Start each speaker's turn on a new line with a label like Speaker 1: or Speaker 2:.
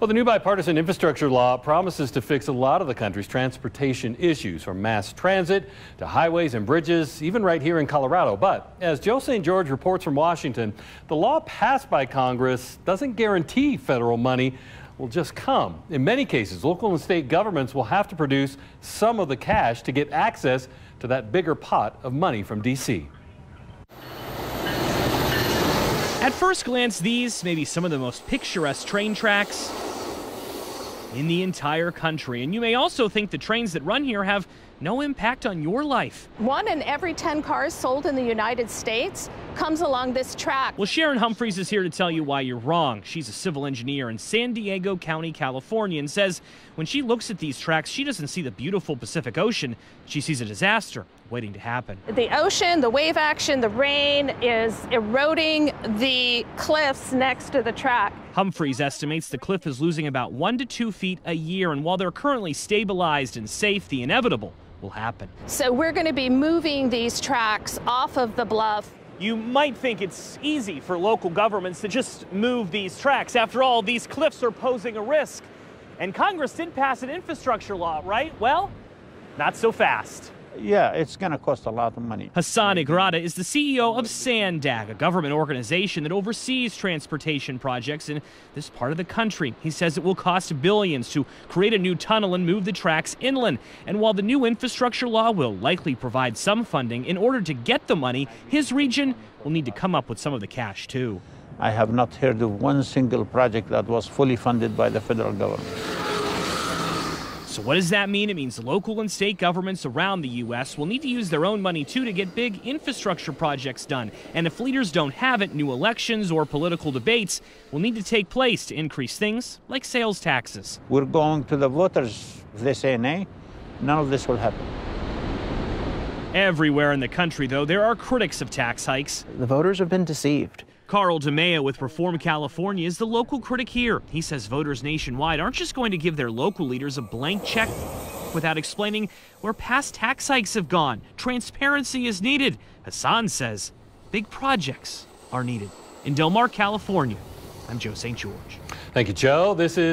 Speaker 1: Well, the new bipartisan infrastructure law promises to fix a lot of the country's transportation issues, from mass transit to highways and bridges, even right here in Colorado. But as Joe St. George reports from Washington, the law passed by Congress doesn't guarantee federal money will just come. In many cases, local and state governments will have to produce some of the cash to get access to that bigger pot of money from D.C.
Speaker 2: At first glance, these may be some of the most picturesque train tracks in the entire country. And you may also think the trains that run here have no impact on your life.
Speaker 3: 1 in every 10 cars sold in the United States comes along this track.
Speaker 2: Well, Sharon Humphreys is here to tell you why you're wrong. She's a civil engineer in San Diego County, California, and says when she looks at these tracks, she doesn't see the beautiful Pacific Ocean. She sees a disaster waiting to happen.
Speaker 3: The ocean, the wave action, the rain is eroding the cliffs next to the track.
Speaker 2: Humphreys estimates the cliff is losing about 1 to 2 feet a year, and while they're currently stabilized and safe, the inevitable will happen.
Speaker 3: So we're going to be moving these tracks off of the bluff.
Speaker 2: You might think it's easy for local governments to just move these tracks. After all, these cliffs are posing a risk. And Congress did pass an infrastructure law, right? Well, not so fast.
Speaker 4: Yeah, it's going to cost a lot of money.
Speaker 2: Hassan Igrada is the CEO of SANDAG, a government organization that oversees transportation projects in this part of the country. He says it will cost billions to create a new tunnel and move the tracks inland. And while the new infrastructure law will likely provide some funding, in order to get the money, his region will need to come up with some of the cash too.
Speaker 4: I have not heard of one single project that was fully funded by the federal government.
Speaker 2: So what does that mean? It means local and state governments around the U.S. will need to use their own money, too, to get big infrastructure projects done. And if leaders don't have it, new elections or political debates will need to take place to increase things like sales taxes.
Speaker 4: We're going to the voters. If they say nay, none of this will happen.
Speaker 2: Everywhere in the country, though, there are critics of tax hikes.
Speaker 5: The voters have been deceived.
Speaker 2: Carl DeMeo with Reform California is the local critic here. He says voters nationwide aren't just going to give their local leaders a blank check without explaining where past tax hikes have gone. Transparency is needed. Hassan says big projects are needed. In Del Mar, California, I'm Joe St. George.
Speaker 1: Thank you, Joe. This is